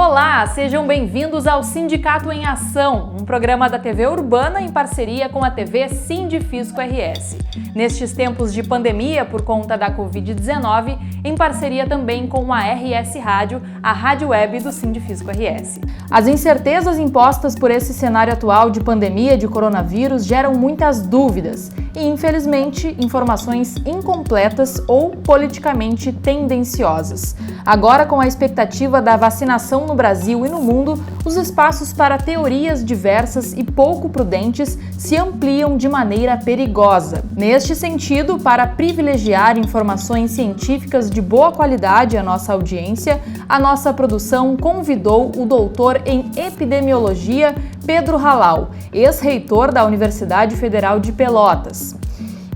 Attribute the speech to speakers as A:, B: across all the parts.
A: Olá, sejam bem-vindos ao Sindicato em Ação, um programa da TV Urbana em parceria com a TV Sindifisco RS. Nestes tempos de pandemia por conta da Covid-19, em parceria também com a RS Rádio, a rádio web do Sindifisco RS. As incertezas impostas por esse cenário atual de pandemia de coronavírus geram muitas dúvidas e, infelizmente, informações incompletas ou politicamente tendenciosas. Agora, com a expectativa da vacinação no Brasil e no mundo, os espaços para teorias diversas e pouco prudentes se ampliam de maneira perigosa. Neste sentido, para privilegiar informações científicas de boa qualidade à nossa audiência, a nossa produção convidou o doutor em epidemiologia Pedro Halal, ex-reitor da Universidade Federal de Pelotas.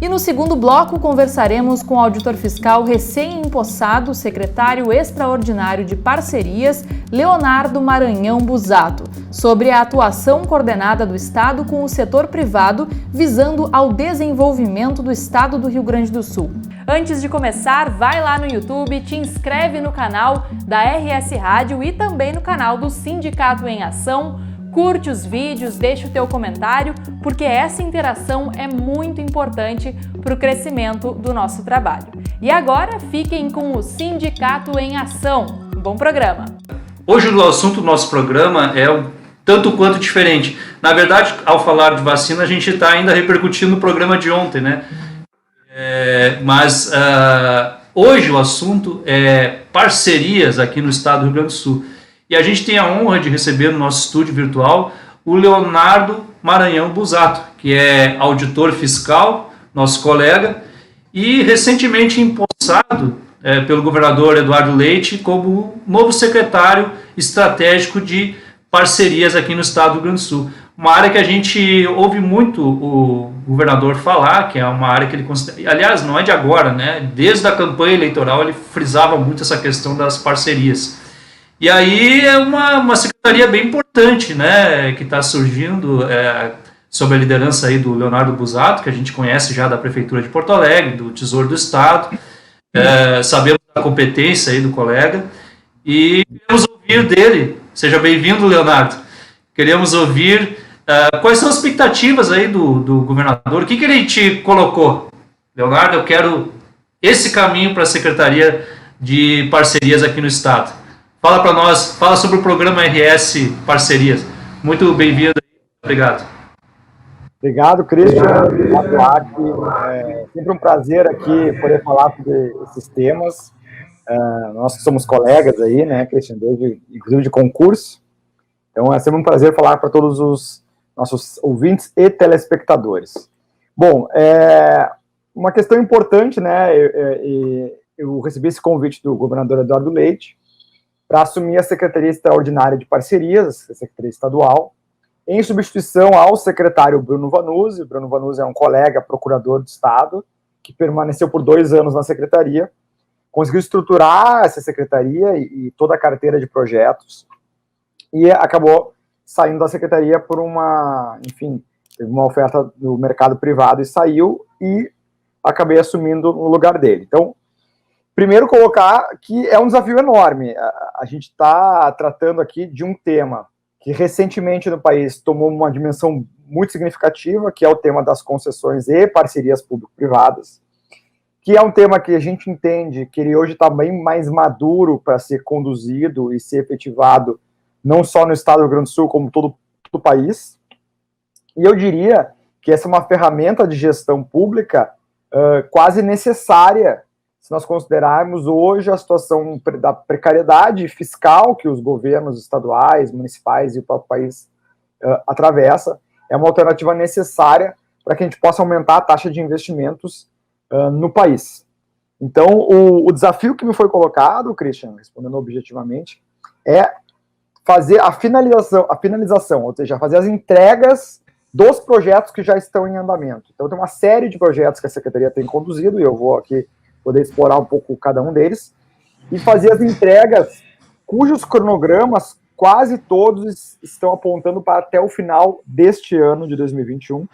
A: E no segundo bloco conversaremos com o auditor fiscal recém-empossado, secretário extraordinário de parcerias, Leonardo Maranhão Busato, sobre a atuação coordenada do Estado com o setor privado visando ao desenvolvimento do Estado do Rio Grande do Sul. Antes de começar, vai lá no YouTube, te inscreve no canal da RS Rádio e também no canal do Sindicato em Ação. Curte os vídeos, deixa o teu comentário, porque essa interação é muito importante para o crescimento do nosso trabalho. E agora fiquem com o Sindicato em Ação. Um bom programa!
B: Hoje o assunto do nosso programa é um tanto quanto diferente. Na verdade, ao falar de vacina, a gente está ainda repercutindo no programa de ontem, né? Mas hoje o assunto é parcerias aqui no estado do Rio Grande do Sul. E a gente tem a honra de receber no nosso estúdio virtual o Leonardo Maranhão Busato, que é auditor fiscal, nosso colega, e recentemente empossado pelo governador Eduardo Leite como novo secretário estratégico de parcerias aqui no estado do Rio Grande do Sul. Uma área que a gente ouve muito o governador falar, que é uma área que ele considera... Aliás, não é de agora, né? Desde a campanha eleitoral ele frisava muito essa questão das parcerias. E aí é uma secretaria bem importante, né, que está surgindo sob a liderança aí do Leonardo Busato, que a gente conhece já da Prefeitura de Porto Alegre, do Tesouro do Estado, sabemos da competência aí do colega, e queremos ouvir dele. Seja bem-vindo, Leonardo. Queremos ouvir quais são as expectativas aí do governador, o que ele te colocou? Leonardo, eu quero esse caminho para a Secretaria de Parcerias aqui no Estado. Fala para nós, fala sobre o programa RS Parcerias. Muito bem-vindo. Obrigado.
C: Obrigado, Christian. É sempre um prazer aqui poder falar sobre esses temas. Nós que somos colegas aí, né, Christian, desde, inclusive de concurso. Então é sempre um prazer falar para todos os nossos ouvintes e telespectadores. Bom, uma questão importante, né, eu recebi esse convite do governador Eduardo Leite para assumir a Secretaria Extraordinária de Parcerias, a Secretaria Estadual, em substituição ao secretário Bruno Vanuzzi. O Bruno Vanuzzi é um colega procurador do Estado, que permaneceu por 2 anos na Secretaria, conseguiu estruturar essa Secretaria e toda a carteira de projetos, e acabou saindo da Secretaria por teve uma oferta do mercado privado e saiu, e acabei assumindo no lugar dele. Então, primeiro colocar que é um desafio enorme. A gente está tratando aqui de um tema que recentemente no país tomou uma dimensão muito significativa, que é o tema das concessões e parcerias público-privadas, que é um tema que a gente entende que ele hoje está bem mais maduro para ser conduzido e ser efetivado, não só no estado do Rio Grande do Sul, como todo o país. E eu diria que essa é uma ferramenta de gestão pública quase necessária, se nós considerarmos hoje a situação da precariedade fiscal que os governos estaduais, municipais e o próprio país atravessa, é uma alternativa necessária para que a gente possa aumentar a taxa de investimentos no país. Então, o desafio que me foi colocado, Christian, respondendo objetivamente, é fazer a finalização, ou seja, fazer as entregas dos projetos que já estão em andamento. Então, tem uma série de projetos que a Secretaria tem conduzido, e eu vou aqui poder explorar um pouco cada um deles, e fazer as entregas cujos cronogramas quase todos estão apontando para até o final deste ano de 2021,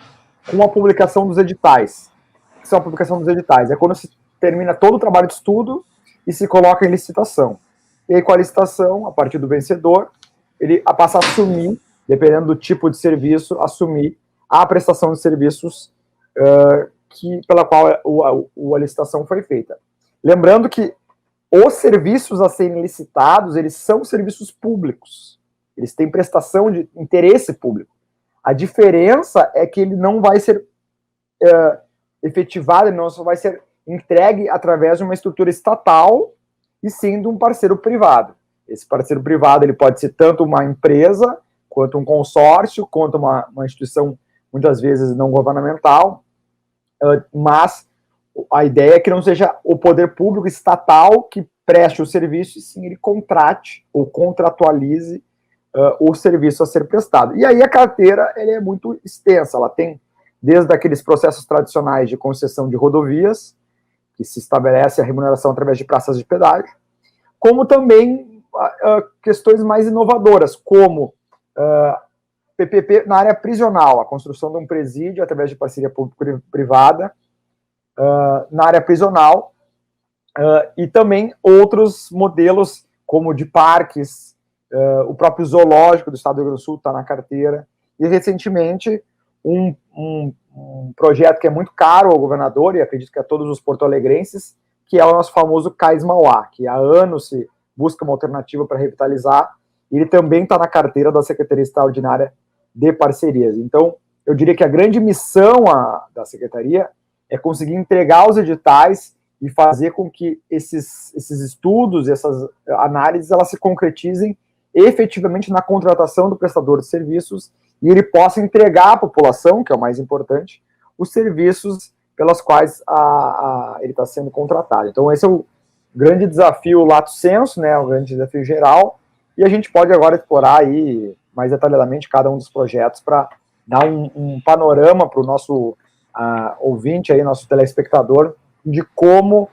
C: com a publicação dos editais. O que são a publicação dos editais? É quando se termina todo o trabalho de estudo e se coloca em licitação. E aí, com a licitação, a partir do vencedor, ele passa a assumir, dependendo do tipo de serviço, assumir a prestação de serviços pela qual a licitação foi feita. Lembrando que os serviços a serem licitados, eles são serviços públicos. Eles têm prestação de interesse público. A diferença é que ele não vai ser efetivado, ele não só vai ser entregue através de uma estrutura estatal e sim de um parceiro privado. Esse parceiro privado ele pode ser tanto uma empresa, quanto um consórcio, quanto uma instituição, muitas vezes não governamental, mas a ideia é que não seja o poder público estatal que preste o serviço, e sim ele contrate ou contratualize o serviço a ser prestado. E aí a carteira ela é muito extensa, ela tem desde aqueles processos tradicionais de concessão de rodovias, que se estabelece a remuneração através de praças de pedágio, como também questões mais inovadoras, como PPP na área prisional, a construção de um presídio através de parceria público-privada na área prisional, e também outros modelos, como de parques, o próprio zoológico do estado do Rio Grande do Sul está na carteira, e recentemente um projeto que é muito caro ao governador, e acredito que a todos os porto-alegrenses, que é o nosso famoso Cais Mauá, que há anos se busca uma alternativa para revitalizar, e ele também está na carteira da Secretaria Extraordinária de Parcerias. Então, eu diria que a grande missão da Secretaria é conseguir entregar os editais e fazer com que esses estudos, essas análises, elas se concretizem efetivamente na contratação do prestador de serviços e ele possa entregar à população, que é o mais importante, os serviços pelas quais ele está sendo contratado. Então, esse é o grande desafio lato sensu, né, o grande desafio geral, e a gente pode agora explorar aí mais detalhadamente cada um dos projetos para dar um panorama para o nosso ouvinte, aí, nosso telespectador, de como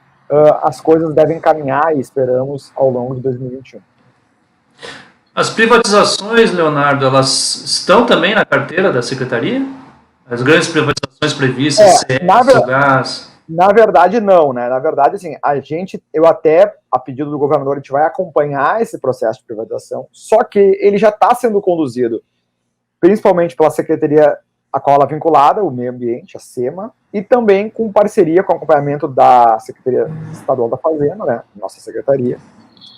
C: as coisas devem caminhar e esperamos ao longo de 2021.
B: As privatizações, Leonardo, elas estão também na carteira da Secretaria? As grandes privatizações previstas, CS, gás...
C: Na verdade, não, né? Na verdade, assim, eu até, a pedido do governador, a gente vai acompanhar esse processo de privatização, só que ele já está sendo conduzido, principalmente pela Secretaria a qual ela é vinculada, o Meio Ambiente, a SEMA, e também com parceria, com acompanhamento da Secretaria Estadual da Fazenda, né? Nossa Secretaria,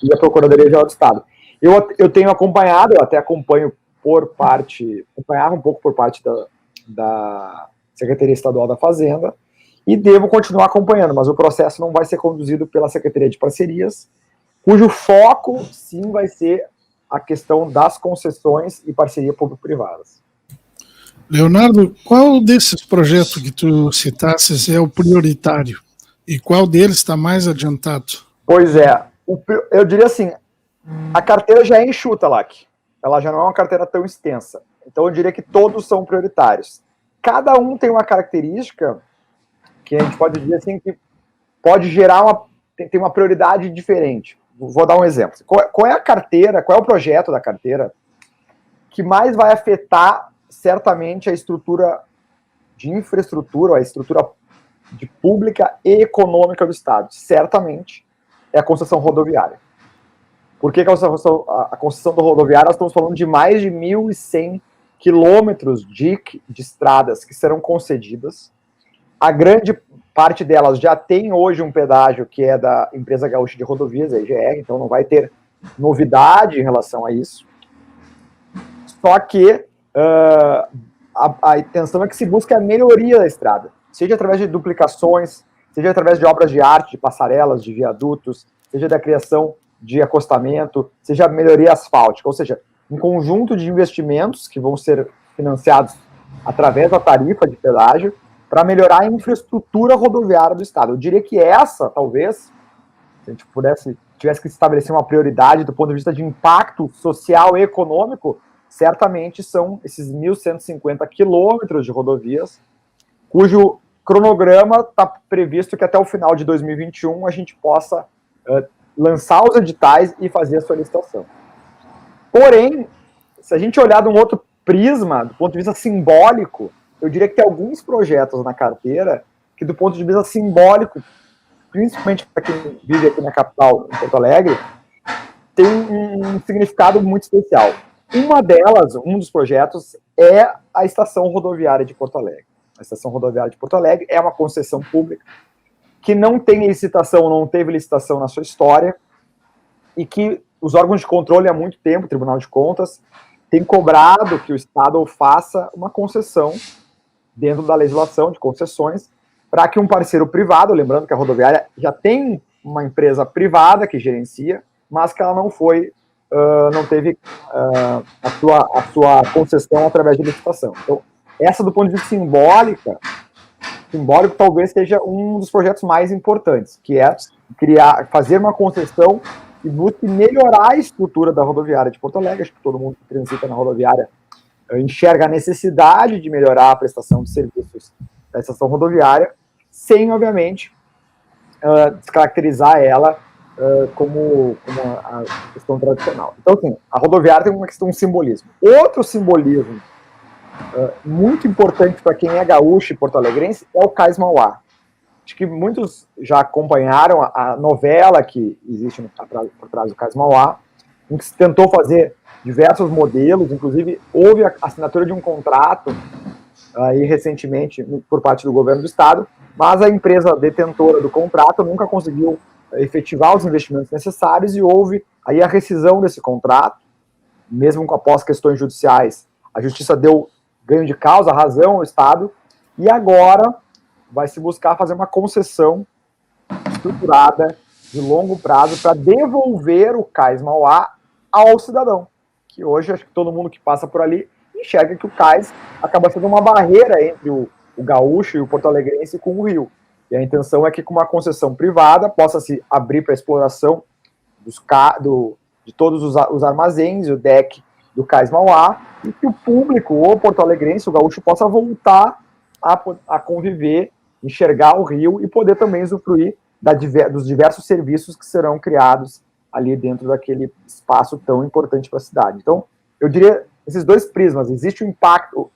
C: e a Procuradoria-Geral do Estado. Eu tenho acompanhado, eu até acompanhava um pouco por parte da Secretaria Estadual da Fazenda, e devo continuar acompanhando, mas o processo não vai ser conduzido pela Secretaria de Parcerias, cujo foco, sim, vai ser a questão das concessões e parceria público-privadas.
D: Leonardo, qual desses projetos que tu citasses é o prioritário? E qual deles está mais adiantado?
C: Pois é, eu diria assim, a carteira já é enxuta, Lac. Ela já não é uma carteira tão extensa. Então eu diria que todos são prioritários. Cada um tem uma característica que a gente pode dizer assim, que pode gerar tem uma prioridade diferente. Vou dar um exemplo. Qual é a carteira, qual é o projeto da carteira que mais vai afetar certamente a estrutura de infraestrutura, a estrutura pública e econômica do Estado? Certamente é a concessão rodoviária. Por que a concessão do rodoviária? Nós estamos falando de mais de 1.100 quilômetros de estradas que serão concedidas. A grande parte delas já tem hoje um pedágio que é da Empresa Gaúcha de Rodovias, a EGR, então não vai ter novidade em relação a isso. Só que a intenção é que se busque a melhoria da estrada, seja através de duplicações, seja através de obras de arte, de passarelas, de viadutos, seja da criação de acostamento, seja a melhoria asfáltica, ou seja, um conjunto de investimentos que vão ser financiados através da tarifa de pedágio para melhorar a infraestrutura rodoviária do Estado. Eu diria que essa, talvez, se a gente tivesse que estabelecer uma prioridade do ponto de vista de impacto social e econômico, certamente são esses 1.150 quilômetros de rodovias, cujo cronograma está previsto que até o final de 2021 a gente possa lançar os editais e fazer a solicitação. Porém, se a gente olhar de um outro prisma, do ponto de vista simbólico, eu diria que tem alguns projetos na carteira que, do ponto de vista simbólico, principalmente para quem vive aqui na capital, em Porto Alegre, tem um significado muito especial. Uma delas, um dos projetos, é a Estação Rodoviária de Porto Alegre. A Estação Rodoviária de Porto Alegre é uma concessão pública que não tem licitação, não teve licitação na sua história, e que os órgãos de controle há muito tempo, o Tribunal de Contas, tem cobrado que o Estado faça uma concessão dentro da legislação de concessões para que um parceiro privado, lembrando que a rodoviária já tem uma empresa privada que gerencia, mas que ela não teve a sua concessão através de licitação. Então, essa do ponto de vista simbólico talvez seja um dos projetos mais importantes, que é fazer uma concessão que busque melhorar a estrutura da rodoviária de Porto Alegre. Acho que todo mundo que transita na rodoviária enxerga a necessidade de melhorar a prestação de serviços da estação rodoviária, sem, obviamente, descaracterizar ela como a questão tradicional. Então, assim, a rodoviária tem uma questão de simbolismo. Outro simbolismo muito importante para quem é gaúcho e porto-alegrense é o Cais Mauá. Acho que muitos já acompanharam a novela que existe por trás do Cais Mauá, em que se tentou fazer diversos modelos, inclusive houve a assinatura de um contrato aí recentemente por parte do governo do estado, mas a empresa detentora do contrato nunca conseguiu efetivar os investimentos necessários e houve aí a rescisão desse contrato, mesmo após questões judiciais. A justiça deu ganho de causa, razão ao estado, e agora vai se buscar fazer uma concessão estruturada de longo prazo para devolver o Cais Mauá ao cidadão, que hoje acho que todo mundo que passa por ali enxerga que o cais acaba sendo uma barreira entre o gaúcho e o porto-alegrense com o rio. E a intenção é que com uma concessão privada possa se abrir para a exploração de todos os armazéns e o deck do Cais Mauá, e que o público, o porto-alegrense, o gaúcho, possa voltar a conviver, enxergar o rio e poder também usufruir dos diversos serviços que serão criados ali dentro daquele espaço tão importante para a cidade. Então, eu diria, esses dois prismas, existe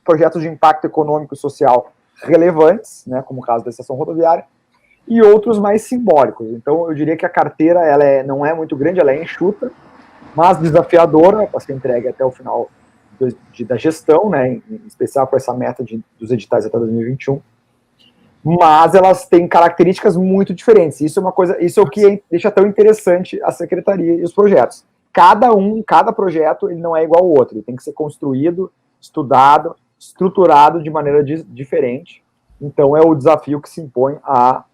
C: projetos de impacto econômico e social relevantes, né, como o caso da estação rodoviária, e outros mais simbólicos. Então, eu diria que a carteira não é muito grande, ela é enxuta, mas desafiadora para ser entregue até o final da gestão, né, em especial com essa meta dos editais até 2021, mas elas têm características muito diferentes. Isso é o que deixa tão interessante a secretaria e os projetos. Cada projeto ele não é igual ao outro, ele tem que ser construído, estudado, estruturado de maneira diferente. Então é o desafio que se impõe à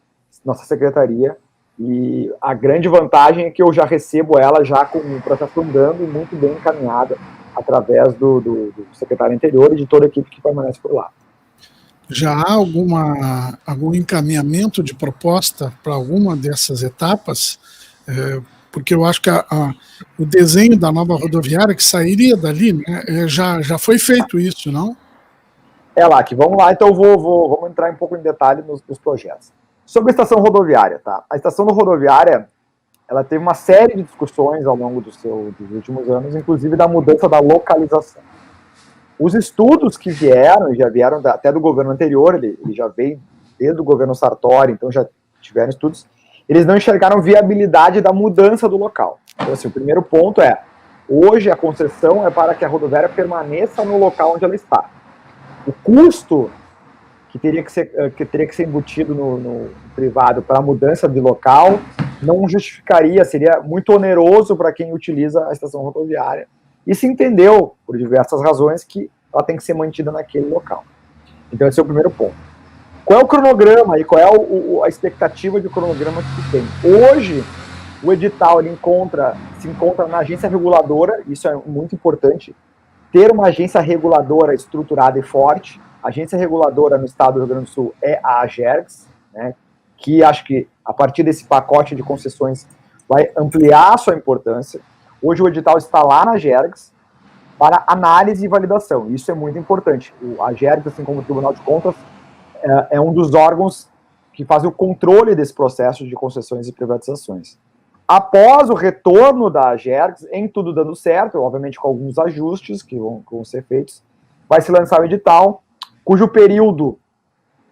C: nossa secretaria, e a grande vantagem é que eu já recebo ela já com o processo andando e muito bem encaminhada através do secretário anterior e de toda a equipe que permanece por lá.
D: Já há algum encaminhamento de proposta para alguma dessas etapas? Porque eu acho que o desenho da nova rodoviária que sairia dali, né, já foi feito isso, não?
C: Lá, que vamos lá, então vamos entrar um pouco em detalhe nos projetos. Sobre a estação rodoviária, tá? A estação rodoviária, ela teve uma série de discussões ao longo dos últimos anos, inclusive da mudança da localização. Os estudos que já vieram até do governo anterior, ele já veio desde o governo Sartori, então já tiveram estudos, eles não enxergaram viabilidade da mudança do local. Então, assim, o primeiro ponto hoje a concessão é para que a rodoviária permaneça no local onde ela está. O custo que teria que ser embutido no privado para a mudança de local não justificaria, seria muito oneroso para quem utiliza a estação rodoviária. E se entendeu, por diversas razões, que ela tem que ser mantida naquele local. Então esse é o primeiro ponto. Qual é o cronograma e qual é a expectativa de cronograma que tem? Hoje, o edital se encontra na agência reguladora, isso é muito importante, ter uma agência reguladora estruturada e forte. A agência reguladora no estado do Rio Grande do Sul é a AGERGS, né, que acho que a partir desse pacote de concessões vai ampliar a sua importância. Hoje o edital está lá na AGERGS para análise e validação. Isso é muito importante. A AGERGS, assim como o Tribunal de Contas, é um dos órgãos que faz o controle desse processo de concessões e privatizações. Após o retorno da AGERGS, em tudo dando certo, obviamente com alguns ajustes que vão ser feitos, vai se lançar o edital, cujo período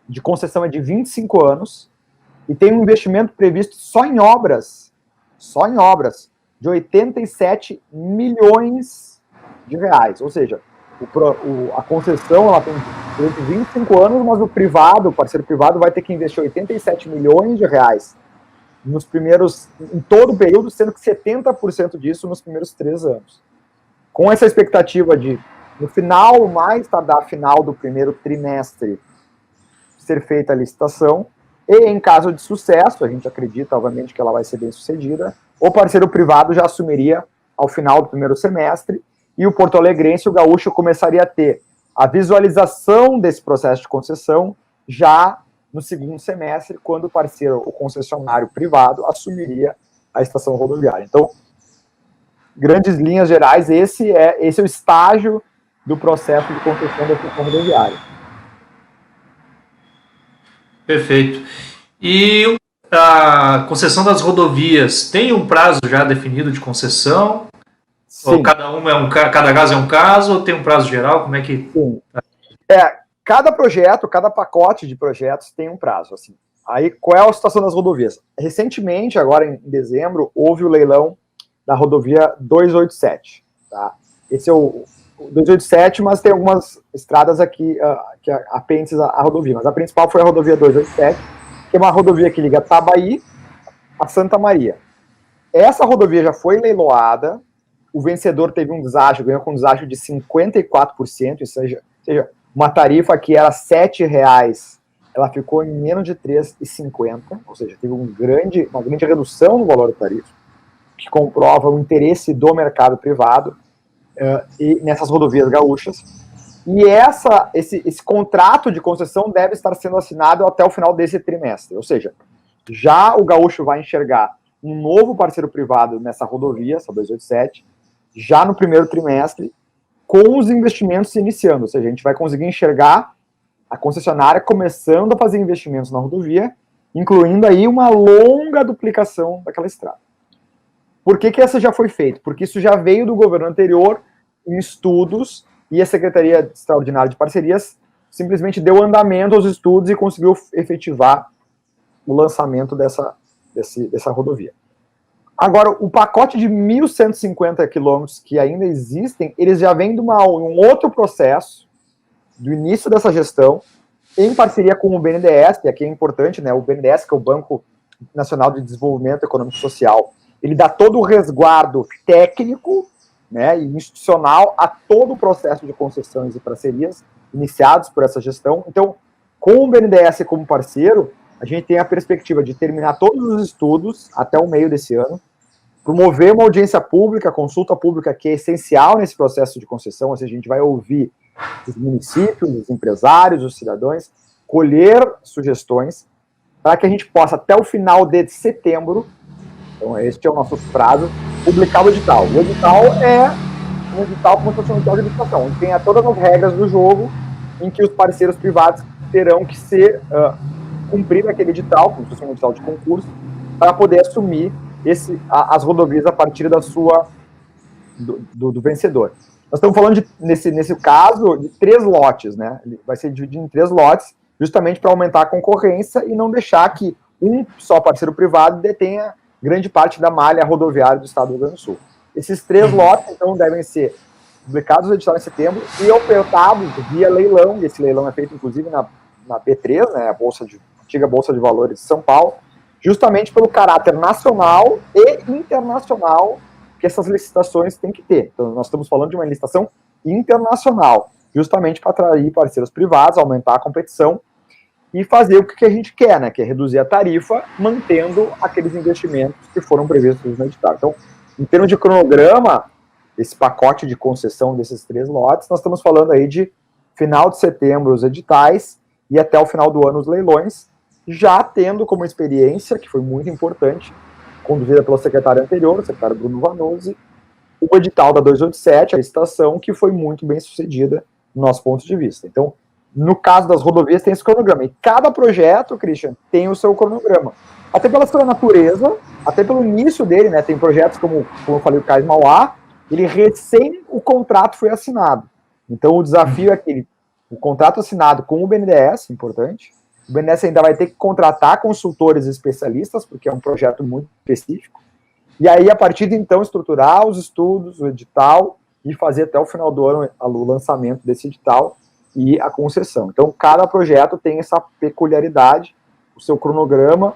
C: de concessão é de 25 anos, e tem um investimento previsto só em obras, de 87 milhões de reais. Ou seja, a concessão ela tem durante 25 anos, mas o parceiro privado, vai ter que investir 87 milhões de reais em todo o período, sendo que 70% disso nos primeiros 3 anos. Com essa expectativa de, no final, mais tardar final do primeiro trimestre, ser feita a licitação, e em caso de sucesso, a gente acredita, obviamente, que ela vai ser bem sucedida, o parceiro privado já assumiria ao final do primeiro semestre, e o Porto Alegrense, o Gaúcho, começaria a ter a visualização desse processo de concessão já no segundo semestre, quando o concessionário privado, assumiria a estação rodoviária. Então, grandes linhas gerais, esse é o estágio do processo de concessão da estação rodoviária.
B: Perfeito. E a concessão das rodovias tem um prazo já definido de concessão? Sim. Ou cada caso é um caso, ou tem um prazo geral? Como é que...
C: Sim. Cada projeto, cada pacote de projetos tem um prazo, assim. Aí, qual é a situação das rodovias? Recentemente, agora em dezembro, houve o leilão da rodovia 287, tá? Esse é o 287, mas tem algumas estradas aqui que apêndices à rodovia, mas a principal foi a rodovia 287, que é uma rodovia que liga Tabaí a Santa Maria. Essa rodovia já foi leiloada, o vencedor teve um deságio, ganhou com um deságio de 54%, ou seja, uma tarifa que era R$ 7,00, ela ficou em menos de R$ 3,50, ou seja, teve uma grande redução no valor da tarifa, que comprova o interesse do mercado privado e nessas rodovias gaúchas. E esse contrato de concessão deve estar sendo assinado até o final desse trimestre, ou seja, já o gaúcho vai enxergar um novo parceiro privado nessa rodovia, essa 287, já no primeiro trimestre, com os investimentos se iniciando, ou seja, a gente vai conseguir enxergar a concessionária começando a fazer investimentos na rodovia, incluindo aí uma longa duplicação daquela estrada. Por que essa já foi feita? Porque isso já veio do governo anterior em estudos, e a Secretaria Extraordinária de Parcerias simplesmente deu andamento aos estudos e conseguiu efetivar o lançamento dessa rodovia. Agora, o pacote de 1.150 quilômetros que ainda existem, eles já vêm de um outro processo, do início dessa gestão, em parceria com o BNDES, que aqui é importante, né? O BNDES, que é o Banco Nacional de Desenvolvimento Econômico e Social, ele dá todo o resguardo técnico, né, e institucional a todo o processo de concessões e parcerias iniciados por essa gestão. Então, com o BNDES como parceiro, a gente tem a perspectiva de terminar todos os estudos até o meio desse ano, promover uma audiência pública, consulta pública, que é essencial nesse processo de concessão, ou seja, a gente vai ouvir os municípios, os empresários, os cidadãos, colher sugestões, para que a gente possa, até o final de setembro, então este é o nosso prazo, publicar o edital. O edital é um edital como se fosse um edital de licitação, onde tem todas as regras do jogo, em que os parceiros privados terão que cumprir aquele edital, como se fosse um edital de concurso, para poder assumir as rodovias a partir do vencedor. Nós estamos falando, nesse caso, de 3 lotes, né? Ele vai ser dividido em 3 lotes, justamente para aumentar a concorrência e não deixar que um só parceiro privado detenha grande parte da malha rodoviária do estado do Rio Grande do Sul. Esses 3 lotes, então, devem ser publicados no edital em setembro e ofertados via leilão, e esse leilão é feito, inclusive, na B3, né, a antiga Bolsa de Valores de São Paulo, justamente pelo caráter nacional e internacional que essas licitações têm que ter. Então, nós estamos falando de uma licitação internacional, justamente para atrair parceiros privados, aumentar a competição e fazer o que a gente quer, né, que é reduzir a tarifa, mantendo aqueles investimentos que foram previstos no edital. Então, em termos de cronograma, esse pacote de concessão desses 3 lotes, nós estamos falando aí de final de setembro os editais e até o final do ano os leilões, já tendo como experiência, que foi muito importante, conduzida pelo secretário anterior, o secretário Bruno Vanuzzi, o edital da 287, a licitação, que foi muito bem sucedida no nosso ponto de vista. Então, no caso das rodovias, tem esse cronograma. E cada projeto, Christian, tem o seu cronograma. Até pela sua natureza, até pelo início dele, né? Tem projetos como eu falei, o Cais Mauá, ele o contrato foi assinado. Então, o desafio é que o contrato assinado com o BNDES, importante, o BNDES ainda vai ter que contratar consultores especialistas, porque é um projeto muito específico, E aí, a partir de então, estruturar os estudos, o edital, e fazer até o final do ano o lançamento desse edital e a concessão. Então, cada projeto tem essa peculiaridade, o seu cronograma,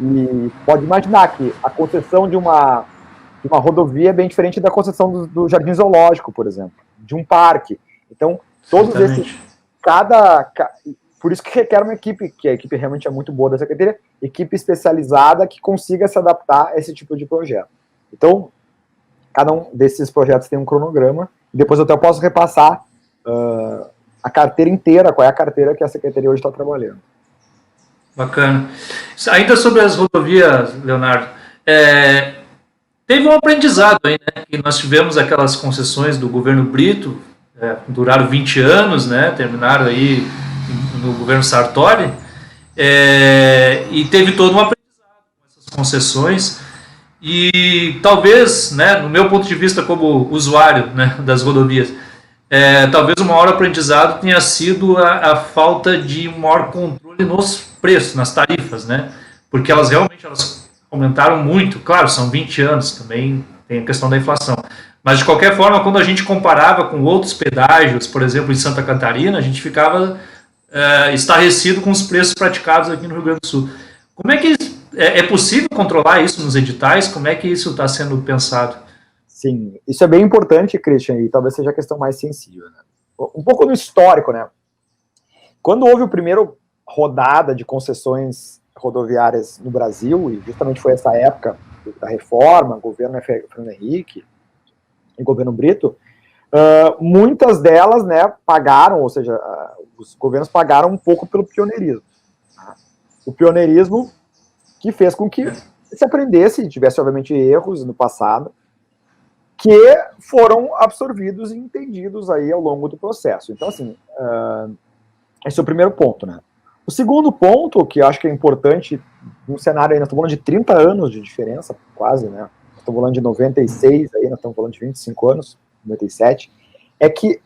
C: e pode imaginar que a concessão de uma rodovia é bem diferente da concessão do Jardim Zoológico, por exemplo, de um parque. Então, todos esses... Por isso que requer uma equipe, que a equipe realmente é muito boa da Secretaria, equipe especializada que consiga se adaptar a esse tipo de projeto. Então, cada um desses projetos tem um cronograma, e depois eu até posso repassar a carteira inteira, qual é a carteira que a Secretaria hoje está trabalhando.
B: Bacana. Ainda sobre as rodovias, Leonardo, teve um aprendizado aí, né? Que nós tivemos aquelas concessões do governo Brito, duraram 20 anos, né? Terminaram aí no governo Sartori, e teve todo um aprendizado com essas concessões, e talvez, né, no meu ponto de vista como usuário, né, das rodovias, talvez o maior aprendizado tenha sido a falta de maior controle nos preços, nas tarifas, né, porque elas realmente aumentaram muito. Claro, são 20 anos, também tem a questão da inflação, mas de qualquer forma, quando a gente comparava com outros pedágios, por exemplo, em Santa Catarina, a gente ficava estarrecido com os preços praticados aqui no Rio Grande do Sul. Como é que é possível controlar isso nos editais? Como é que isso está sendo pensado?
C: Sim, isso é bem importante, Christian, e talvez seja a questão mais sensível, né? Um pouco no histórico, né? Quando houve a primeira rodada de concessões rodoviárias no Brasil, e justamente foi essa época da reforma, governo Fernando Henrique e governo Brito, muitas delas, né, pagaram, ou seja, os governos pagaram um pouco pelo pioneirismo. O pioneirismo que fez com que se aprendesse, tivesse obviamente erros no passado, que foram absorvidos e entendidos aí ao longo do processo. Então, assim, esse é o primeiro ponto, né? O segundo ponto, que eu acho que é importante, num cenário aí, nós estamos falando de 30 anos de diferença, quase, né? Nós estamos falando de 96, aí nós estamos falando de 25 anos, 97, é que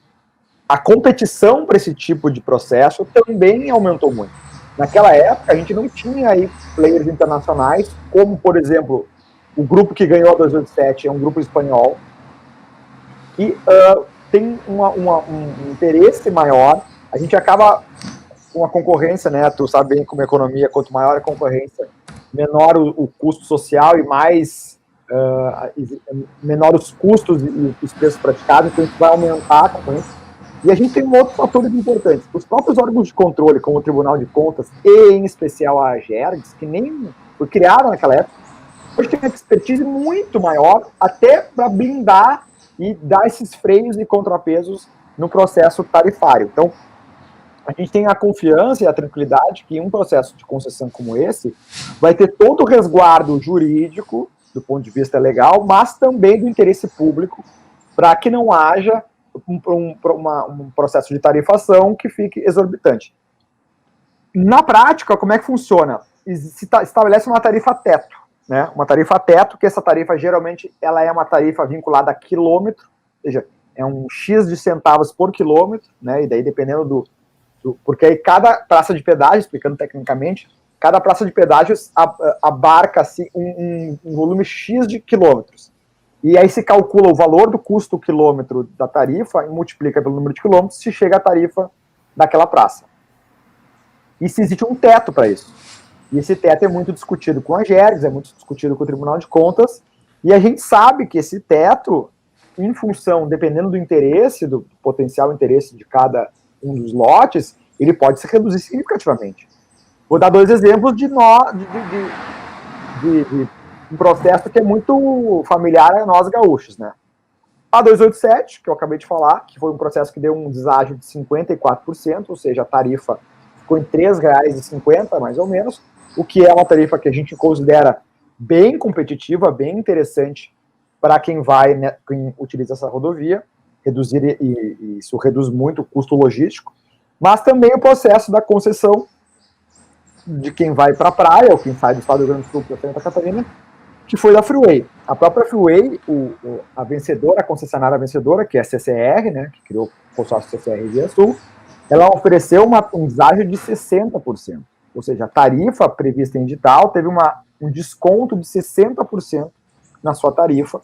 C: a competição para esse tipo de processo também aumentou muito. Naquela época, a gente não tinha aí players internacionais, como, por exemplo, o grupo que ganhou a 287 é um grupo espanhol, e tem um interesse maior. A gente acaba com a concorrência, né? Tu sabe bem como a economia, quanto maior a concorrência, menor o custo social e mais menor os custos e os preços praticados, então isso vai aumentar a concorrência. E a gente tem outros fatores importantes. Os próprios órgãos de controle, como o Tribunal de Contas e, em especial, a AGERGS, que nem foi criada naquela época, hoje tem uma expertise muito maior até para blindar e dar esses freios e contrapesos no processo tarifário. Então, a gente tem a confiança e a tranquilidade que um processo de concessão como esse vai ter todo o resguardo jurídico, do ponto de vista legal, mas também do interesse público, para que não haja um processo de tarifação que fique exorbitante. Na prática, como é que funciona? Se estabelece uma tarifa teto, né? Uma tarifa teto, que essa tarifa geralmente ela é uma tarifa vinculada a quilômetro, ou seja, é um X de centavos por quilômetro, né? E daí dependendo porque aí cada praça de pedágio, explicando tecnicamente, cada praça de pedágios abarca assim, um volume X de quilômetros. E aí se calcula o valor do custo quilômetro da tarifa e multiplica pelo número de quilômetros se chega a tarifa daquela praça. E se existe um teto para isso. E esse teto é muito discutido com a AGERGS, é muito discutido com o Tribunal de Contas, e a gente sabe que esse teto, em função, dependendo do interesse, do potencial interesse de cada um dos lotes, ele pode se reduzir significativamente. Vou dar dois exemplos de um processo que é muito familiar a nós gaúchos, né? A 287, que eu acabei de falar, que foi um processo que deu um deságio de 54%, ou seja, a tarifa ficou em R$ 3,50, mais ou menos, o que é uma tarifa que a gente considera bem competitiva, bem interessante para quem vai, né, quem utiliza essa rodovia, reduzir, e isso reduz muito o custo logístico, mas também o processo da concessão de quem vai para a praia, ou quem sai do estado do Rio Grande do Sul para Santa Catarina, que foi da Freeway. A própria Freeway, a vencedora, a concessionária vencedora, que é a CCR, né, que criou o consórcio CCR Via Sul, ela ofereceu um deságio de 60%. Ou seja, a tarifa prevista em edital teve um desconto de 60% na sua tarifa,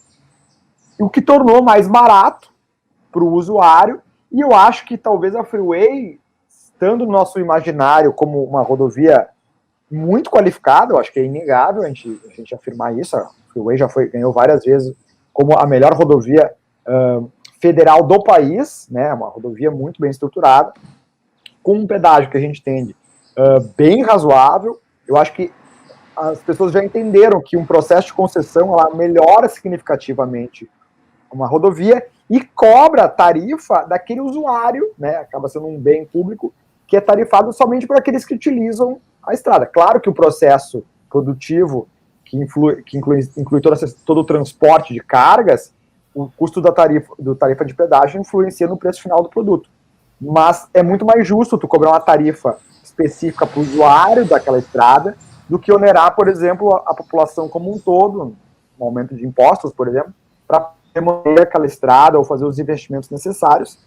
C: o que tornou mais barato para o usuário, e eu acho que talvez a Freeway, estando no nosso imaginário como uma rodovia muito qualificada, eu acho que é inegável a gente afirmar isso, a Freeway já ganhou várias vezes como a melhor rodovia federal do país, né, uma rodovia muito bem estruturada, com um pedágio que a gente tem bem razoável. Eu acho que as pessoas já entenderam que um processo de concessão ela melhora significativamente uma rodovia e cobra a tarifa daquele usuário, né, acaba sendo um bem público, que é tarifado somente por aqueles que utilizam a estrada. Claro que o processo produtivo, que inclui todo o transporte de cargas, o custo da tarifa de pedágio influencia no preço final do produto. Mas é muito mais justo tu cobrar uma tarifa específica para o usuário daquela estrada do que onerar, por exemplo, a população como um todo, um aumento de impostos, por exemplo, para manter aquela estrada ou fazer os investimentos necessários.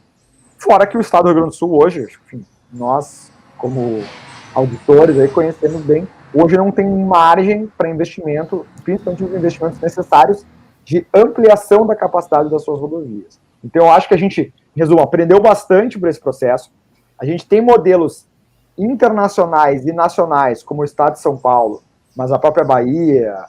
C: Fora que o Estado do Rio Grande do Sul hoje, enfim, nós, como auditores, aí conhecemos bem, hoje não tem margem para investimento, principalmente os investimentos necessários de ampliação da capacidade das suas rodovias. Então, eu acho que a gente, em resumo, aprendeu bastante por esse processo. A gente tem modelos internacionais e nacionais, como o Estado de São Paulo, mas a própria Bahia,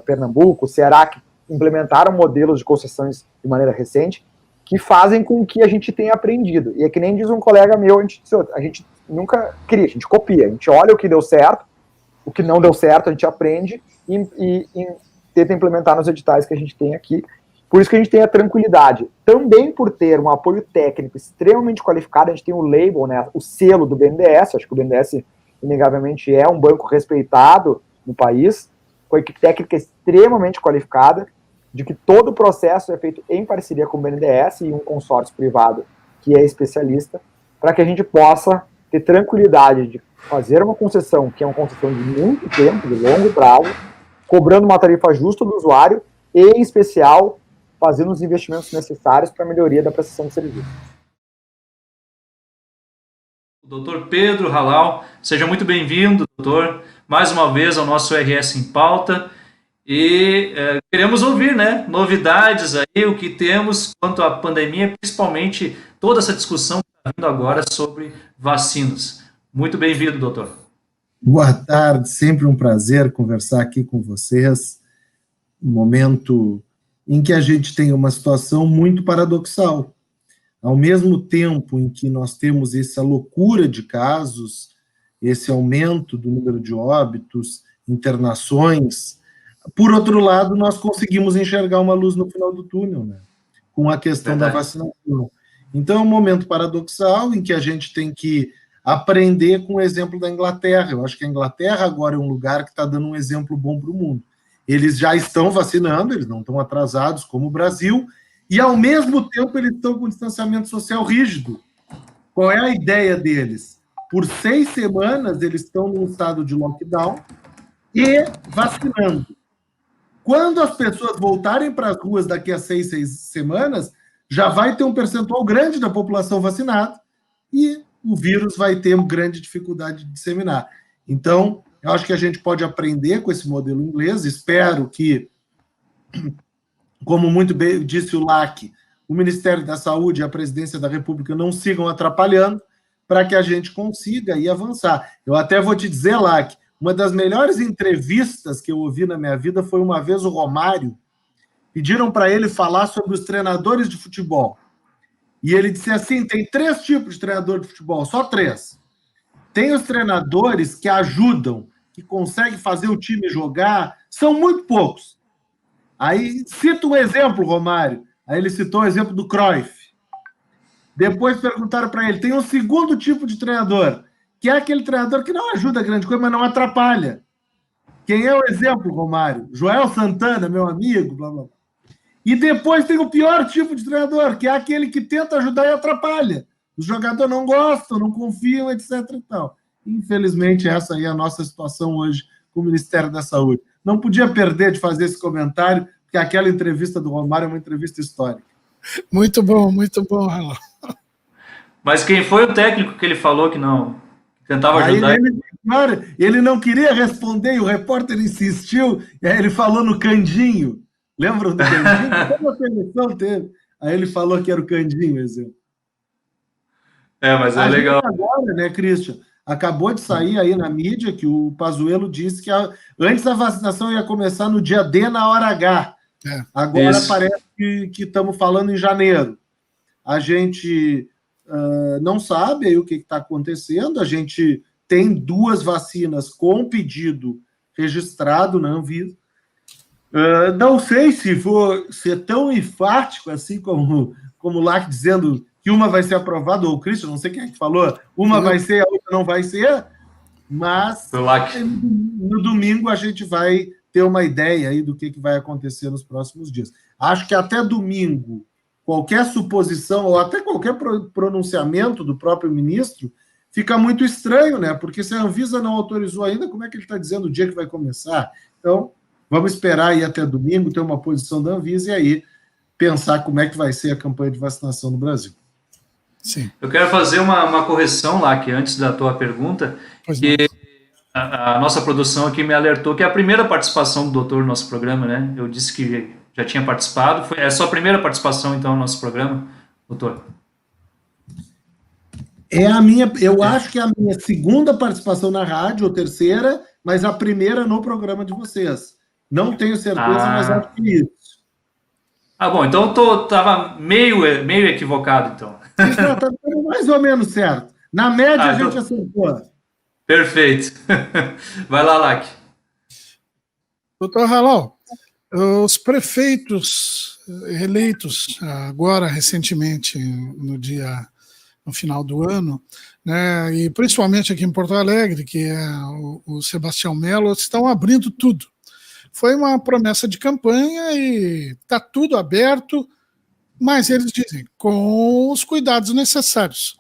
C: Pernambuco, Ceará, que implementaram modelos de concessões de maneira recente, que fazem com que a gente tenha aprendido. E é que nem diz um colega meu, a gente nunca cria, a gente copia, a gente olha o que deu certo, o que não deu certo a gente aprende e tenta implementar nos editais que a gente tem aqui. Por isso que a gente tem a tranquilidade. Também por ter um apoio técnico extremamente qualificado, a gente tem o label, né, o selo do BNDES, acho que o BNDES, inegavelmente, é um banco respeitado no país, com a equipe técnica extremamente qualificada, de que todo o processo é feito em parceria com o BNDES e um consórcio privado que é especialista, para que a gente possa ter tranquilidade de fazer uma concessão, que é uma concessão de muito tempo, de longo prazo, cobrando uma tarifa justa do usuário e, em especial, fazendo os investimentos necessários para a melhoria da prestação de serviço.
B: Doutor Pedro Halal, seja muito bem-vindo, doutor, mais uma vez ao nosso RS em Pauta. E queremos ouvir, né, novidades aí, o que temos quanto à pandemia, principalmente toda essa discussão que está vindo agora sobre vacinas. Muito bem-vindo, doutor.
E: Boa tarde, sempre um prazer conversar aqui com vocês. Um momento em que a gente tem uma situação muito paradoxal. Ao mesmo tempo em que nós temos essa loucura de casos, esse aumento do número de óbitos, internações, por outro lado, nós conseguimos enxergar uma luz no final do túnel, né? Com a questão da vacinação. Então, é um momento paradoxal em que a gente tem que aprender com o exemplo da Inglaterra. Eu acho que a Inglaterra agora é um lugar que está dando um exemplo bom para o mundo. Eles já estão vacinando, eles não estão atrasados como o Brasil, e, ao mesmo tempo, eles estão com distanciamento social rígido. Qual é a ideia deles? Por 6 semanas, eles estão num estado de lockdown e vacinando. Quando as pessoas voltarem para as ruas daqui a 6 semanas, já vai ter um percentual grande da população vacinada e o vírus vai ter uma grande dificuldade de disseminar. Então, eu acho que a gente pode aprender com esse modelo inglês. Espero que, como muito bem disse o LAC, o Ministério da Saúde e a Presidência da República não sigam atrapalhando para que a gente consiga ir avançar. Eu até vou te dizer, LAC, uma das melhores entrevistas que eu ouvi na minha vida foi uma vez o Romário. Pediram para ele falar sobre os treinadores de futebol. E ele disse assim, tem 3 tipos de treinador de futebol, só 3. Tem os treinadores que ajudam, que conseguem fazer o time jogar, são muito poucos. Aí, cita um exemplo, Romário. Aí ele citou o exemplo do Cruyff. Depois perguntaram para ele, tem um segundo tipo de treinador, que é aquele treinador que não ajuda a grande coisa, mas não atrapalha. Quem é o exemplo, Romário? Joel Santana, meu amigo, blá, blá. E depois tem o pior tipo de treinador, que é aquele que tenta ajudar e atrapalha. Os jogadores não gostam, não confiam, etc. e tal. Infelizmente, essa aí é a nossa situação hoje com o Ministério da Saúde. Não podia perder de fazer esse comentário, porque aquela entrevista do Romário é uma entrevista histórica.
D: Muito bom, Halal.
B: Mas quem foi o técnico que ele falou que não tentava ajudar?
E: Ele não queria responder e o repórter insistiu, e aí ele falou no candinho. Lembram do Candinho? Como a permissão teve? Aí ele falou que era o Candinho, exemplo.
B: Mas é legal.
E: Agora, né, Christian? Acabou de sair aí na mídia que o Pazuello disse que antes a vacinação ia começar no dia D, na hora H. Agora isso. Parece que estamos falando em janeiro. A gente não sabe aí o que está acontecendo. A gente tem 2 vacinas com pedido registrado na Anvisa. Não sei se vou ser tão enfático assim como lá dizendo que uma vai ser aprovada, ou o Christian, não sei quem é que falou, uma vai ser, a outra não vai ser, mas no domingo a gente vai ter uma ideia aí do que vai acontecer nos próximos dias. Acho que até domingo, qualquer suposição ou até qualquer pronunciamento do próprio ministro fica muito estranho, né? Porque se a Anvisa não autorizou ainda, como é que ele está dizendo o dia que vai começar? Então, vamos esperar aí até domingo, ter uma posição da Anvisa e aí pensar como é que vai ser a campanha de vacinação no Brasil.
D: Sim.
B: Eu quero fazer uma correção lá, que antes da tua pergunta, que a nossa produção aqui me alertou que é a primeira participação do doutor no nosso programa, né? Eu disse que já tinha participado. É só a primeira participação, então, no nosso programa, doutor?
E: Eu acho que é a minha segunda participação na rádio, ou terceira, mas a primeira no programa de vocês. Não tenho certeza, mas acho que isso.
B: Bom, então eu estava meio equivocado, então.
E: Está mais ou menos certo. Na média, a gente acertou.
B: Perfeito. Vai lá, Lac.
D: Doutor Halal, os prefeitos eleitos agora, recentemente, no final do ano, né, e principalmente aqui em Porto Alegre, que é o Sebastião Melo, estão abrindo tudo. Foi uma promessa de campanha e está tudo aberto, mas eles dizem, com os cuidados necessários.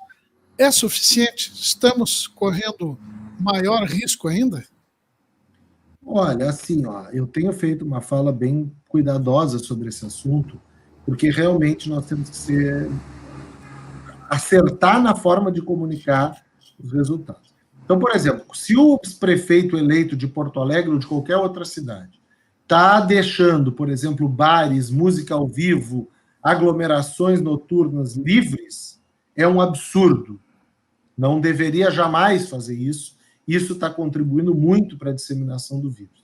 D: É suficiente? Estamos correndo maior risco ainda?
E: Olha, assim, eu tenho feito uma fala bem cuidadosa sobre esse assunto, porque realmente nós temos que acertar na forma de comunicar os resultados. Então, por exemplo, se o prefeito eleito de Porto Alegre ou de qualquer outra cidade está deixando, por exemplo, bares, música ao vivo, aglomerações noturnas livres, é um absurdo. Não deveria jamais fazer isso. Isso está contribuindo muito para a disseminação do vírus.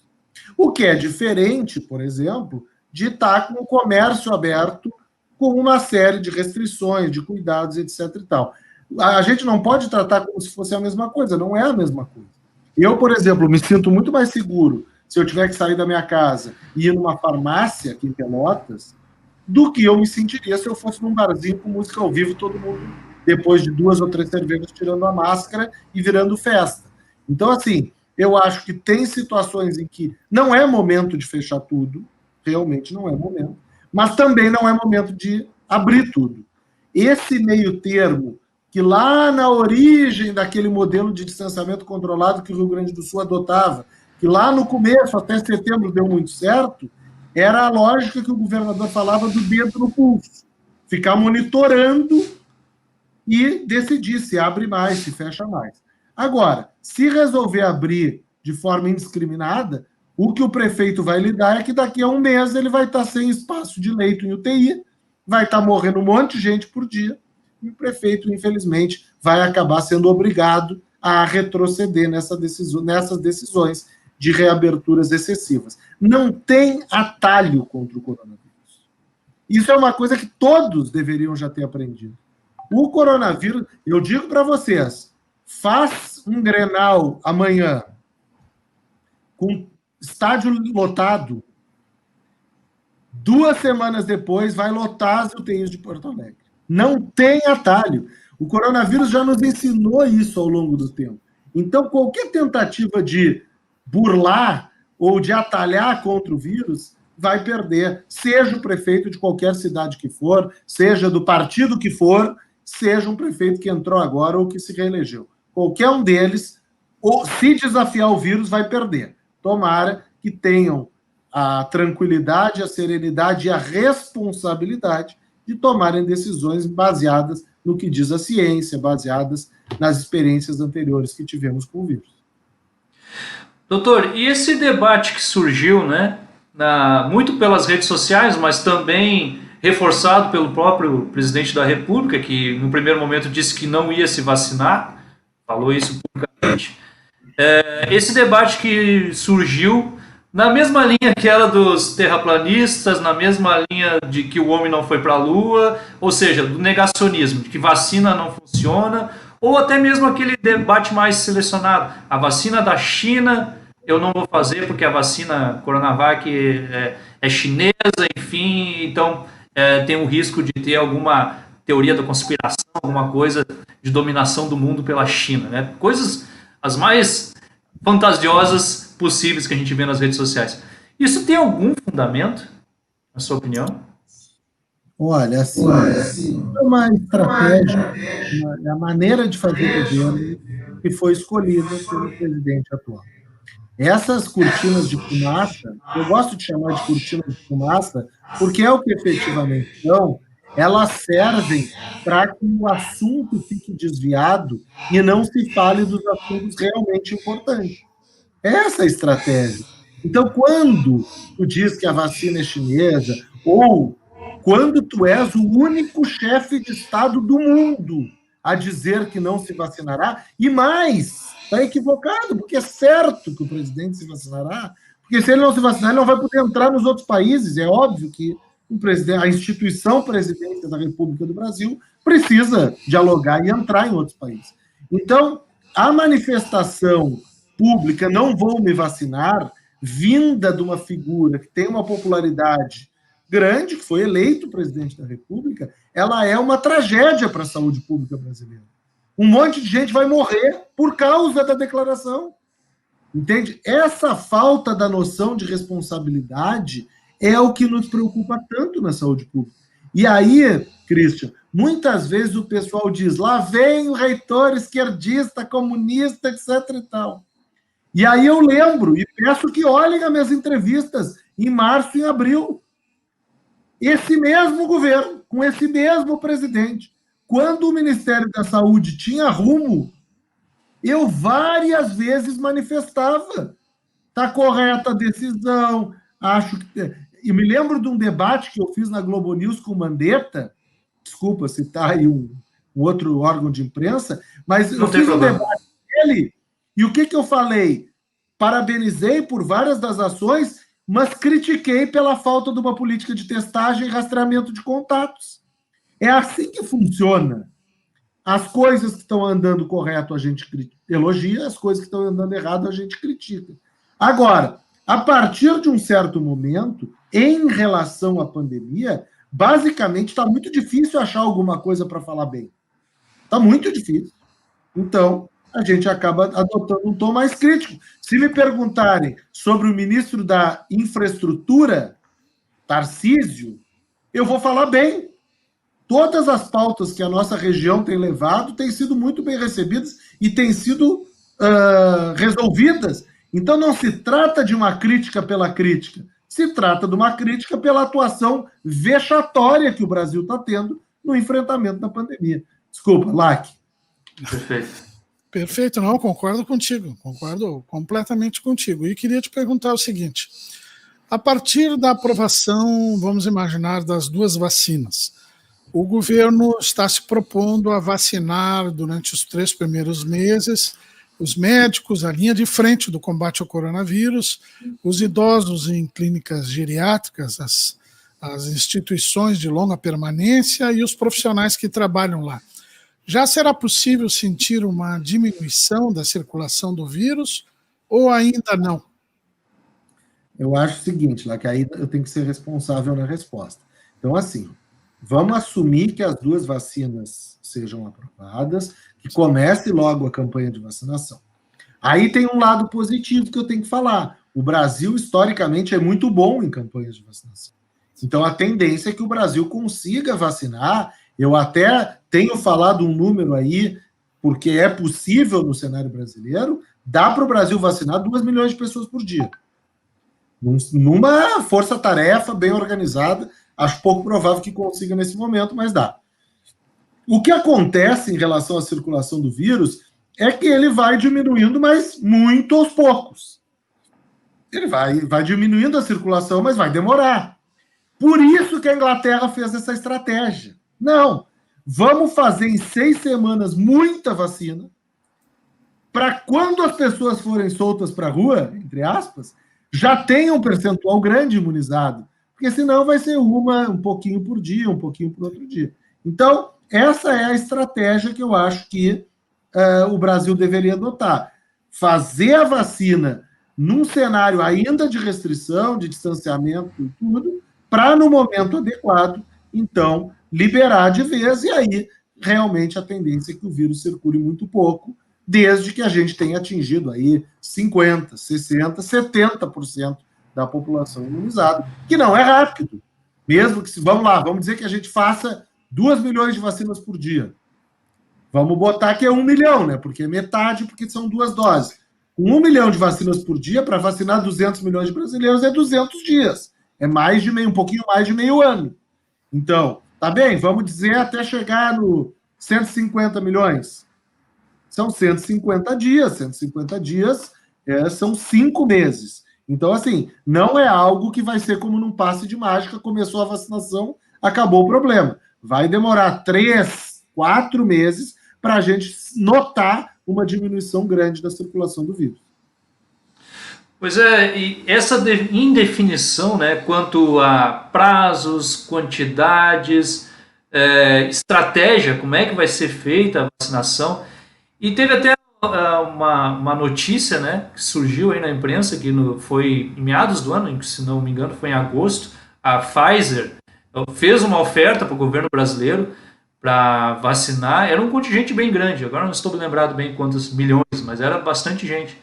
E: O que é diferente, por exemplo, de estar com o comércio aberto com uma série de restrições, de cuidados, etc. e tal. A gente não pode tratar como se fosse a mesma coisa, não é a mesma coisa. Eu, por exemplo, me sinto muito mais seguro se eu tiver que sair da minha casa e ir numa farmácia aqui em Pelotas, do que eu me sentiria se eu fosse num barzinho com música ao vivo, todo mundo, depois de 2 ou 3 cervejas, tirando a máscara e virando festa. Então, assim, eu acho que tem situações em que não é momento de fechar tudo, realmente não é momento, mas também não é momento de abrir tudo. Esse meio termo, que lá na origem daquele modelo de distanciamento controlado que o Rio Grande do Sul adotava, que lá no começo, até setembro, deu muito certo, era a lógica que o governador falava do dedo no pulso. Ficar monitorando e decidir se abre mais, se fecha mais. Agora, se resolver abrir de forma indiscriminada, o que o prefeito vai lidar é que daqui a um mês ele vai estar sem espaço de leito em UTI, vai estar morrendo um monte de gente por dia, e o prefeito, infelizmente, vai acabar sendo obrigado a retroceder nessas decisões de reaberturas excessivas. Não tem atalho contra o coronavírus. Isso é uma coisa que todos deveriam já ter aprendido. O coronavírus, eu digo para vocês, faz um Grenal amanhã com estádio lotado, 2 semanas depois vai lotar as UTIs de Porto Alegre. Não tem atalho. O coronavírus já nos ensinou isso ao longo do tempo. Então, qualquer tentativa de burlar ou de atalhar contra o vírus vai perder, seja o prefeito de qualquer cidade que for, seja do partido que for, seja um prefeito que entrou agora ou que se reelegeu. Qualquer um deles, se desafiar o vírus, vai perder. Tomara que tenham a tranquilidade, a serenidade e a responsabilidade de tomarem decisões baseadas no que diz a ciência, baseadas nas experiências anteriores que tivemos com o vírus.
B: Doutor, e esse debate que surgiu, né, muito pelas redes sociais, mas também reforçado pelo próprio presidente da República, que no primeiro momento disse que não ia se vacinar, falou isso publicamente. Esse debate que surgiu na mesma linha que era dos terraplanistas, na mesma linha de que o homem não foi para a Lua, ou seja, do negacionismo, de que vacina não funciona, ou até mesmo aquele debate mais selecionado. A vacina da China eu não vou fazer porque a vacina Coronavac é chinesa, enfim, então tem o risco de ter alguma teoria da conspiração, alguma coisa de dominação do mundo pela China, né? Coisas as mais fantasiosas possíveis que a gente vê nas redes sociais. Isso tem algum fundamento, na sua opinião?
E: Olha, assim, é uma estratégia, a maneira de fazer governo que foi escolhida pelo presidente atual. Essas cortinas de fumaça, eu gosto de chamar de cortinas de fumaça, porque é o que efetivamente são, elas servem para que o assunto fique desviado e não se fale dos assuntos realmente importantes. Essa é a estratégia. Então, quando tu diz que a vacina é chinesa, ou quando tu és o único chefe de Estado do mundo a dizer que não se vacinará, e mais, está equivocado, porque é certo que o presidente se vacinará, porque se ele não se vacinar, ele não vai poder entrar nos outros países. É óbvio que a instituição presidência da República do Brasil precisa dialogar e entrar em outros países. Então, a manifestação pública, não vou me vacinar, vinda de uma figura que tem uma popularidade grande, que foi eleito presidente da República, ela é uma tragédia para a saúde pública brasileira. Um monte de gente vai morrer por causa da declaração. Entende? Essa falta da noção de responsabilidade é o que nos preocupa tanto na saúde pública. E aí, Christian, muitas vezes o pessoal diz, lá vem o reitor esquerdista, comunista, etc. e tal. E aí eu lembro e peço que olhem as minhas entrevistas em março e em abril. Esse mesmo governo, com esse mesmo presidente, quando o Ministério da Saúde tinha rumo, eu várias vezes manifestava. Está correta a decisão, acho que... Eu me lembro de um debate que eu fiz na Globo News com o Mandetta, desculpa citar aí um outro órgão de imprensa, mas eu fiz um debate com ele, e o que eu falei? Parabenizei por várias das ações, mas critiquei pela falta de uma política de testagem e rastreamento de contatos. É assim que funciona. As coisas que estão andando correto a gente elogia, as coisas que estão andando errado a gente critica. Agora, a partir de um certo momento, em relação à pandemia, basicamente está muito difícil achar alguma coisa para falar bem. Está muito difícil. Então, a gente acaba adotando um tom mais crítico. Se me perguntarem sobre o ministro da Infraestrutura, Tarcísio, eu vou falar bem. Todas as pautas que a nossa região tem levado têm sido muito bem recebidas e têm sido resolvidas. Então, não se trata de uma crítica pela crítica, se trata de uma crítica pela atuação vexatória que o Brasil está tendo no enfrentamento da pandemia. Desculpa, Lac.
B: Perfeito.
D: Perfeito, não, concordo contigo, concordo completamente contigo. E queria te perguntar o seguinte, a partir da aprovação, vamos imaginar, das 2 vacinas, o governo está se propondo a vacinar durante os 3 primeiros meses os médicos, a linha de frente do combate ao coronavírus, os idosos em clínicas geriátricas, as instituições de longa permanência e os profissionais que trabalham lá. Já será possível sentir uma diminuição da circulação do vírus ou ainda não?
E: Eu acho o seguinte, lá que aí eu tenho que ser responsável na resposta. Então, assim, vamos assumir que as 2 vacinas sejam aprovadas, que comece logo a campanha de vacinação. Aí tem um lado positivo que eu tenho que falar. O Brasil, historicamente, é muito bom em campanhas de vacinação. Então, a tendência é que o Brasil consiga vacinar. Eu até tenho falado um número aí, porque é possível no cenário brasileiro, dá para o Brasil vacinar 2 milhões de pessoas por dia. Numa força-tarefa bem organizada, acho pouco provável que consiga nesse momento, mas dá. O que acontece em relação à circulação do vírus é que ele vai diminuindo, mas muito aos poucos. ele vai diminuindo a circulação, mas vai demorar. Por isso que a Inglaterra fez essa estratégia. Não, vamos fazer em 6 semanas muita vacina, para quando as pessoas forem soltas para a rua, entre aspas, já tenha um percentual grande imunizado, porque senão vai ser um pouquinho por dia, um pouquinho por outro dia. Então, essa é a estratégia que eu acho que o Brasil deveria adotar. Fazer a vacina num cenário ainda de restrição, de distanciamento e tudo, para, no momento adequado, então, liberar de vez, e aí, realmente, a tendência é que o vírus circule muito pouco, desde que a gente tenha atingido aí 50%, 60%, 70% da população imunizada, que não é rápido. Mesmo que, vamos dizer que a gente faça 2 milhões de vacinas por dia. Vamos botar que é 1 milhão, né? Porque é metade, porque são 2 doses. Com 1 milhão de vacinas por dia, para vacinar 200 milhões de brasileiros, é 200 dias. É um pouquinho mais de meio ano. Então, tá bem, vamos dizer até chegar no 150 milhões. São 150 dias. 150 dias são 5 meses. Então, assim, não é algo que vai ser como num passe de mágica, começou a vacinação, acabou o problema. Vai demorar 3, 4 meses para a gente notar uma diminuição grande da circulação do vírus.
B: Pois é, e essa indefinição, né, quanto a prazos, quantidades, estratégia, como é que vai ser feita a vacinação, e teve até uma notícia, né, que surgiu aí na imprensa, que foi em meados do ano, se não me engano, foi em agosto, a Pfizer fez uma oferta para o governo brasileiro para vacinar. Era um contingente bem grande, agora não estou lembrado bem quantos milhões, mas era bastante gente.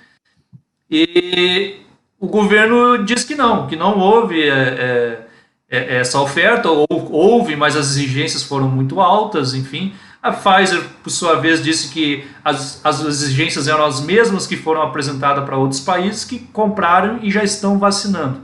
B: E o governo diz que não houve essa oferta, ou houve, mas as exigências foram muito altas, enfim. A Pfizer, por sua vez, disse que as exigências eram as mesmas que foram apresentadas para outros países que compraram e já estão vacinando.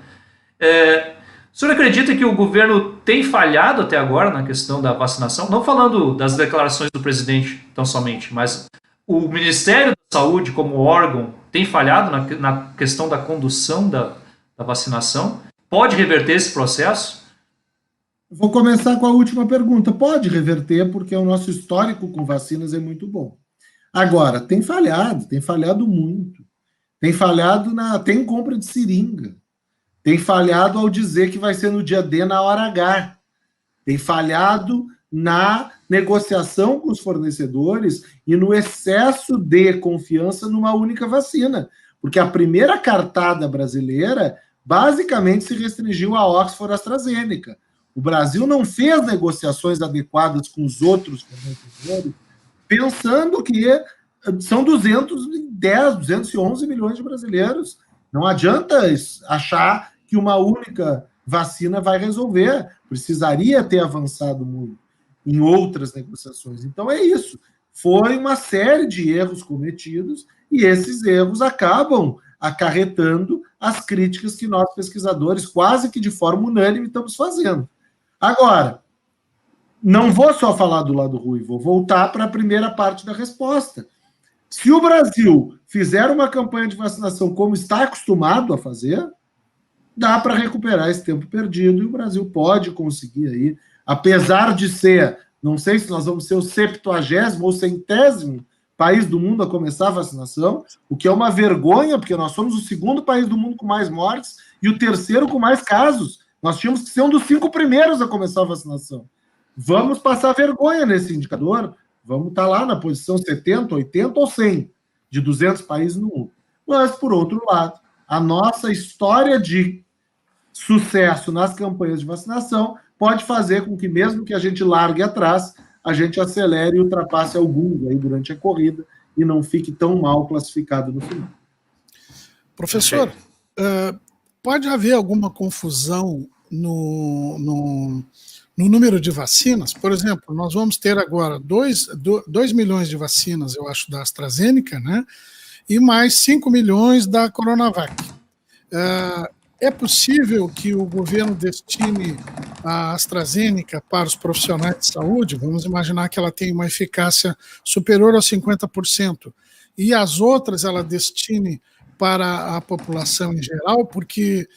B: O senhor acredita que o governo tem falhado até agora na questão da vacinação? Não falando das declarações do presidente tão somente, mas o Ministério da Saúde como órgão tem falhado na questão da condução da vacinação? Pode reverter esse processo?
E: Vou começar com a última pergunta. Pode reverter, porque o nosso histórico com vacinas é muito bom. Agora, tem falhado muito. Tem falhado tem compra de seringa. Tem falhado ao dizer que vai ser no dia D, na hora H. Tem falhado na negociação com os fornecedores e no excesso de confiança numa única vacina. Porque a primeira cartada brasileira basicamente se restringiu a Oxford AstraZeneca. O Brasil não fez negociações adequadas com os outros fornecedores, pensando que são 210, 211 milhões de brasileiros. Não adianta achar que uma única vacina vai resolver. Precisaria ter avançado muito em outras negociações. Então é isso. Foi uma série de erros cometidos e esses erros acabam acarretando as críticas que nós, pesquisadores, quase que de forma unânime, estamos fazendo. Agora, não vou só falar do lado ruim, vou voltar para a primeira parte da resposta. Se o Brasil fizer uma campanha de vacinação como está acostumado a fazer, dá para recuperar esse tempo perdido e o Brasil pode conseguir aí, apesar de ser, não sei se nós vamos ser o 70º ou 100º país do mundo a começar a vacinação, o que é uma vergonha, porque nós somos o 2º país do mundo com mais mortes e o 3º com mais casos. Nós tínhamos que ser um dos 5 primeiros a começar a vacinação. Vamos passar vergonha nesse indicador, vamos estar lá na posição 70, 80 ou 100 de 200 países no mundo. Mas, por outro lado, a nossa história de sucesso nas campanhas de vacinação pode fazer com que, mesmo que a gente largue atrás, a gente acelere e ultrapasse alguns aí durante a corrida e não fique tão mal classificado no final.
D: Professor, pode haver alguma confusão no número de vacinas? Por exemplo, nós vamos ter agora 2 milhões de vacinas, eu acho, da AstraZeneca, né? E mais 5 milhões da Coronavac. É possível que o governo destine a AstraZeneca para os profissionais de saúde? Vamos imaginar que ela tem uma eficácia superior a 50%, e as outras ela destine para a população em geral, porque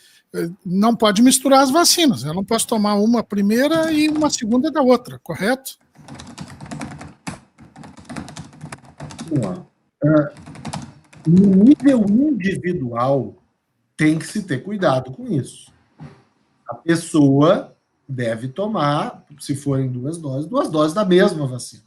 D: não pode misturar as vacinas. Eu não posso tomar uma primeira e uma segunda da outra, correto?
E: No nível individual, tem que se ter cuidado com isso. A pessoa deve tomar, se forem duas doses da mesma vacina.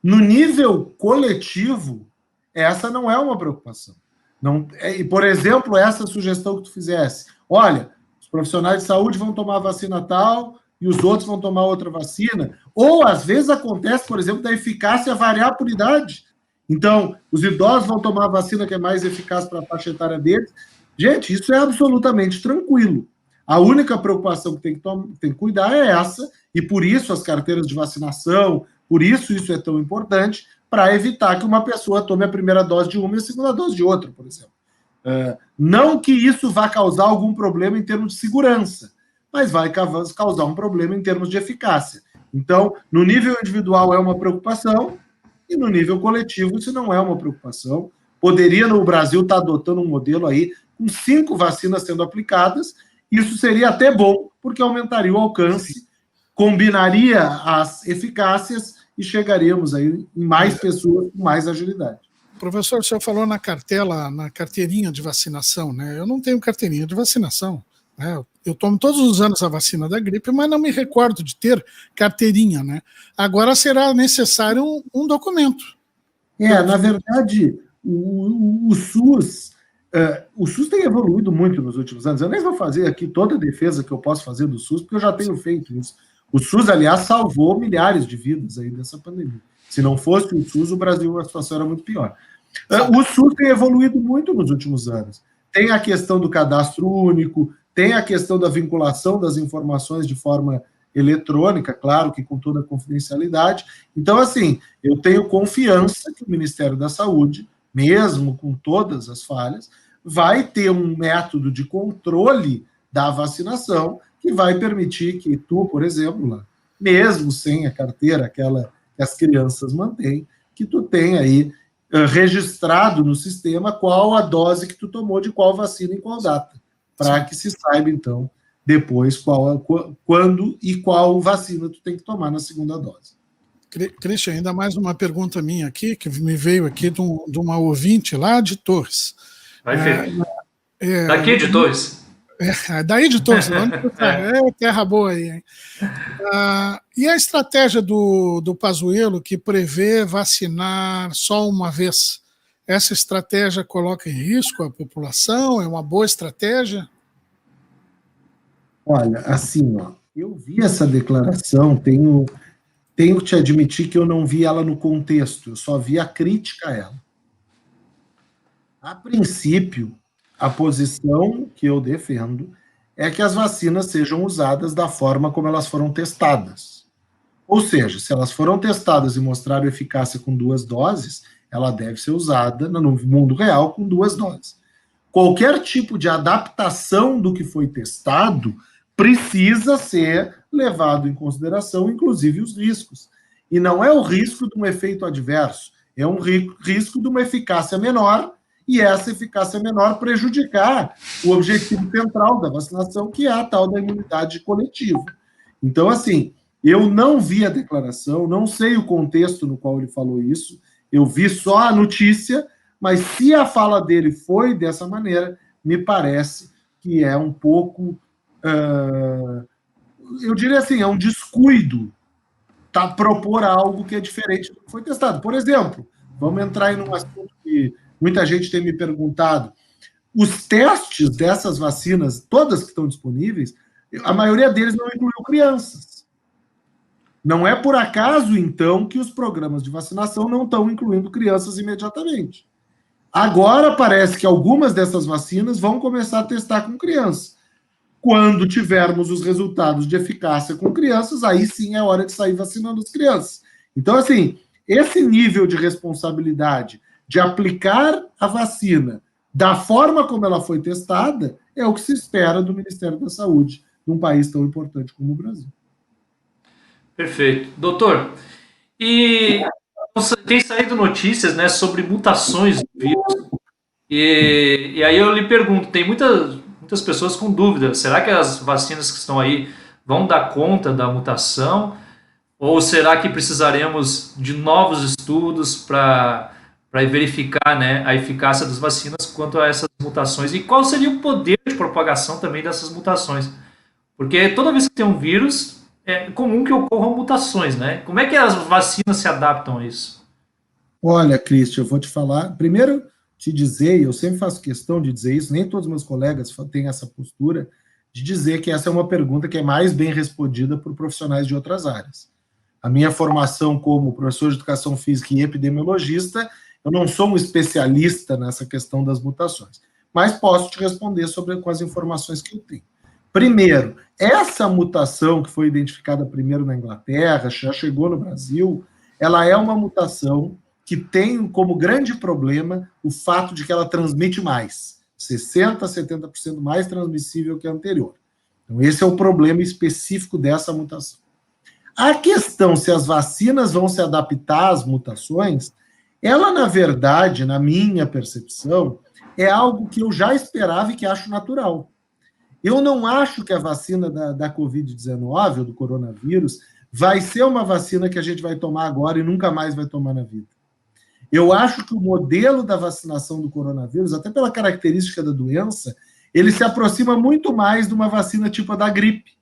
E: No nível coletivo, essa não é uma preocupação. Não, e, por exemplo, essa sugestão que tu fizesse, olha, os profissionais de saúde vão tomar vacina tal e os outros vão tomar outra vacina, ou às vezes acontece, por exemplo, da eficácia variar por idade. Então, os idosos vão tomar a vacina que é mais eficaz para a faixa etária deles. Gente, isso é absolutamente tranquilo. A única preocupação que tem que cuidar é essa, e por isso as carteiras de vacinação, por isso é tão importante, para evitar que uma pessoa tome a primeira dose de uma e a segunda dose de outra, por exemplo. Não que isso vá causar algum problema em termos de segurança, mas vai causar um problema em termos de eficácia. Então, no nível individual é uma preocupação, e no nível coletivo isso não é uma preocupação. Poderia, no Brasil, estar adotando um modelo aí com 5 vacinas sendo aplicadas. Isso seria até bom, porque aumentaria o alcance, combinaria as eficácias e chegaríamos aí em mais pessoas com mais agilidade.
D: Professor, o senhor falou na carteirinha de vacinação, né? Eu não tenho carteirinha de vacinação, né? Eu tomo todos os anos a vacina da gripe, mas não me recordo de ter carteirinha, né? Agora será necessário um documento.
E: Na verdade, o SUS tem evoluído muito nos últimos anos. Eu nem vou fazer aqui toda a defesa que eu posso fazer do SUS, porque eu já tenho feito isso. O SUS, aliás, salvou milhares de vidas aí dessa pandemia. Se não fosse o SUS, o Brasil, a situação era muito pior. O SUS tem evoluído muito nos últimos anos. Tem a questão do cadastro único, tem a questão da vinculação das informações de forma eletrônica, claro que com toda a confidencialidade. Então, assim, eu tenho confiança que o Ministério da Saúde, mesmo com todas as falhas, vai ter um método de controle da vacinação que vai permitir que tu, por exemplo, mesmo sem a carteira, aquela que as crianças mantêm, que tu tenha aí registrado no sistema qual a dose que tu tomou de qual vacina em qual data, para que se saiba, então, depois quando e qual vacina tu tem que tomar na segunda dose.
D: Christian, ainda mais uma pergunta minha aqui, que me veio aqui de uma ouvinte lá de Torres.
B: Vai, Felipe. Daqui de Torres?
D: Daí de Torres, terra boa aí, hein? E a estratégia do Pazuello, que prevê vacinar só uma vez, essa estratégia coloca em risco a população? É uma boa estratégia?
E: Olha, assim, eu vi essa declaração, tenho que te admitir que eu não vi ela no contexto, eu só vi a crítica a ela. A princípio, a posição que eu defendo é que as vacinas sejam usadas da forma como elas foram testadas. Ou seja, se elas foram testadas e mostraram eficácia com 2 doses, ela deve ser usada no mundo real com 2 doses. Qualquer tipo de adaptação do que foi testado precisa ser levado em consideração, inclusive os riscos. E não é o risco de um efeito adverso, é um risco de uma eficácia menor, e essa eficácia menor prejudicar o objetivo central da vacinação, que é a tal da imunidade coletiva. Então, assim, eu não vi a declaração, não sei o contexto no qual ele falou isso, eu vi só a notícia, mas se a fala dele foi dessa maneira, me parece que é um pouco, eu diria assim, é um descuido propor algo que é diferente do que foi testado. Por exemplo, vamos entrar em um assunto que muita gente tem me perguntado. Os testes dessas vacinas, todas que estão disponíveis, a maioria deles não incluiu crianças. Não é por acaso, então, que os programas de vacinação não estão incluindo crianças imediatamente. Agora parece que algumas dessas vacinas vão começar a testar com crianças. Quando tivermos os resultados de eficácia com crianças, aí sim é hora de sair vacinando as crianças. Então, assim, esse nível de responsabilidade de aplicar a vacina da forma como ela foi testada é o que se espera do Ministério da Saúde num país tão importante como o Brasil.
B: Perfeito. Doutor, e tem saído notícias, né, sobre mutações do vírus. E aí eu lhe pergunto, tem muitas pessoas com dúvidas, será que as vacinas que estão aí vão dar conta da mutação? Ou será que precisaremos de novos estudos para verificar, né, a eficácia das vacinas quanto a essas mutações? E qual seria o poder de propagação também dessas mutações? Porque toda vez que tem um vírus, é comum que ocorram mutações, né? Como é que as vacinas se adaptam a isso?
E: Olha, Cristian, eu vou te falar. Primeiro, te dizer, e eu sempre faço questão de dizer isso, nem todos os meus colegas têm essa postura, de dizer que essa é uma pergunta que é mais bem respondida por profissionais de outras áreas. A minha formação como professor de educação física e epidemiologista, eu não sou um especialista nessa questão das mutações, mas posso te responder com as informações que eu tenho. Primeiro, essa mutação que foi identificada primeiro na Inglaterra, já chegou no Brasil, ela é uma mutação que tem como grande problema o fato de que ela transmite mais, 60% a 70% mais transmissível que a anterior. Então, esse é o problema específico dessa mutação. A questão se as vacinas vão se adaptar às mutações, ela, na verdade, na minha percepção, é algo que eu já esperava e que acho natural. Eu não acho que a vacina da Covid-19, ou do coronavírus, vai ser uma vacina que a gente vai tomar agora e nunca mais vai tomar na vida. Eu acho que o modelo da vacinação do coronavírus, até pela característica da doença, ele se aproxima muito mais de uma vacina tipo a da gripe.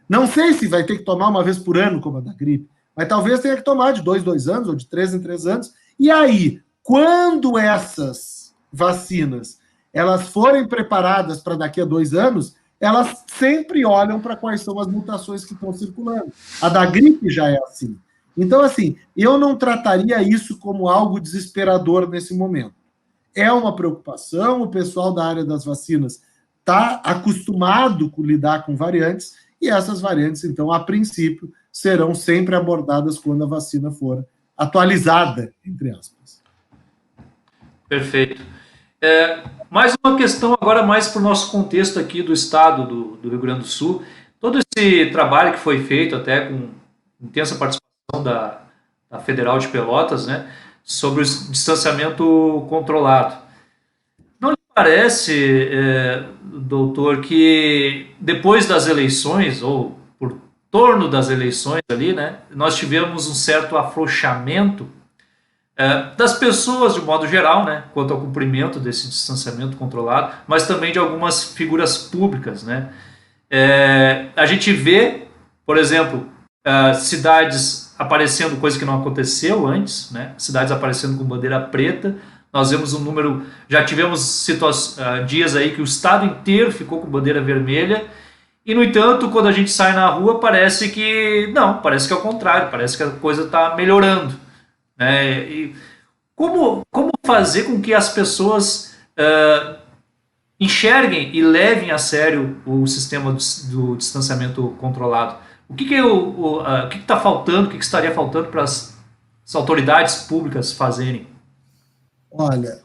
E: Não sei se vai ter que tomar uma vez por ano, como a da gripe, mas talvez tenha que tomar de 2 em 2 anos, ou de 3 em 3 anos. E aí, quando essas vacinas elas forem preparadas para daqui a 2 anos, elas sempre olham para quais são as mutações que estão circulando. A da gripe já é assim. Então, assim, eu não trataria isso como algo desesperador nesse momento. É uma preocupação, o pessoal da área das vacinas está acostumado com lidar com variantes, e essas variantes, então, a princípio, serão sempre abordadas quando a vacina for atualizada, entre aspas.
B: Perfeito. Mais uma questão agora mais para o nosso contexto aqui do estado do Rio Grande do Sul. Todo esse trabalho que foi feito, até com intensa participação da Federal de Pelotas, né, sobre o distanciamento controlado. Não lhe parece, doutor, que depois das eleições, ou por torno das eleições ali, né, nós tivemos um certo afrouxamento das pessoas, de modo geral, né, quanto ao cumprimento desse distanciamento controlado, mas também de algumas figuras públicas, né? A gente vê, por exemplo, cidades aparecendo, coisa que não aconteceu antes, né? Cidades aparecendo com bandeira preta. Nós vemos um número, já tivemos dias aí que o estado inteiro ficou com bandeira vermelha, e no entanto, quando a gente sai na rua, parece que é o contrário, parece que a coisa está melhorando. E como fazer com que as pessoas enxerguem e levem a sério o sistema do distanciamento controlado? O que está faltando, o que estaria faltando para as autoridades públicas fazerem?
E: Olha,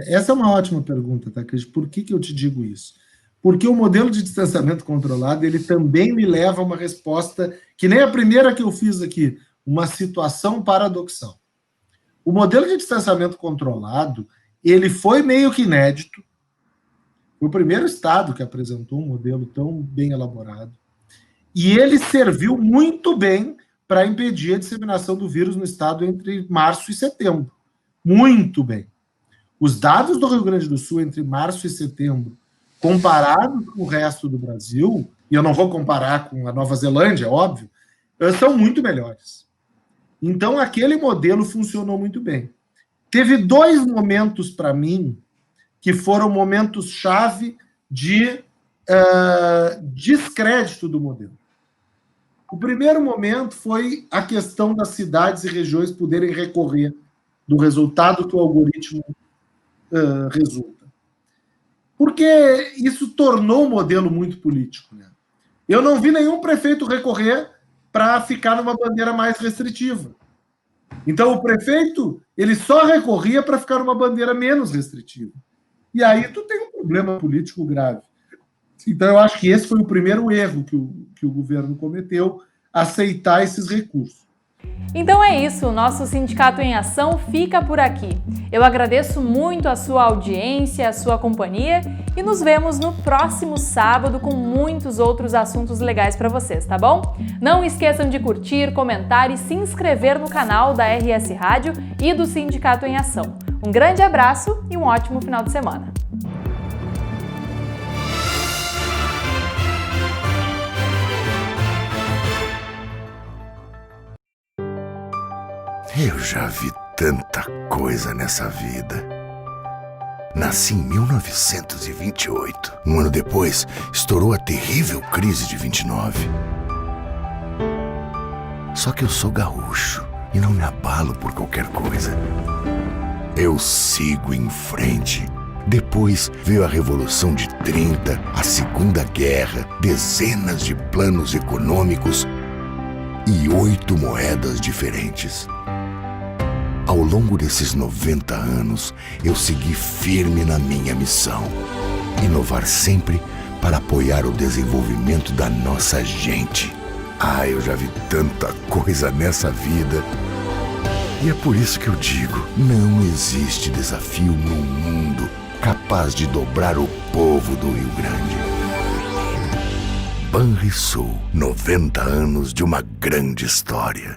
E: essa é uma ótima pergunta, tá, Cris? Por que eu te digo isso? Porque o modelo de distanciamento controlado, ele também me leva a uma resposta que nem a primeira que eu fiz aqui, uma situação paradoxal. O modelo de distanciamento controlado, ele foi meio que inédito. Foi o primeiro estado que apresentou um modelo tão bem elaborado. E ele serviu muito bem para impedir a disseminação do vírus no estado entre março e setembro. Muito bem. Os dados do Rio Grande do Sul entre março e setembro, comparados com o resto do Brasil, e eu não vou comparar com a Nova Zelândia, óbvio, são muito melhores. Então, aquele modelo funcionou muito bem. Teve 2 momentos, para mim, que foram momentos-chave de descrédito do modelo. O primeiro momento foi a questão das cidades e regiões poderem recorrer do resultado que o algoritmo resulta. Porque isso tornou o modelo muito político, né? Eu não vi nenhum prefeito recorrer para ficar numa bandeira mais restritiva. Então, o prefeito, ele só recorria para ficar numa bandeira menos restritiva. E aí tu tem um problema político grave. Então, eu acho que esse foi o primeiro erro que o governo cometeu, aceitar esses recursos.
A: Então é isso, o nosso Sindicato em Ação fica por aqui. Eu agradeço muito a sua audiência, a sua companhia e nos vemos no próximo sábado com muitos outros assuntos legais para vocês, tá bom? Não esqueçam de curtir, comentar e se inscrever no canal da RS Rádio e do Sindicato em Ação. Um grande abraço e um ótimo final de semana.
F: Eu já vi tanta coisa nessa vida. Nasci em 1928. Um ano depois, estourou a terrível crise de 29. Só que eu sou gaúcho e não me abalo por qualquer coisa. Eu sigo em frente. Depois veio a Revolução de 30, a Segunda Guerra, dezenas de planos econômicos e 8 moedas diferentes. Ao longo desses 90 anos, eu segui firme na minha missão. Inovar sempre para apoiar o desenvolvimento da nossa gente. Eu já vi tanta coisa nessa vida. E é por isso que eu digo, não existe desafio no mundo capaz de dobrar o povo do Rio Grande. Banrisul, 90 anos de uma grande história.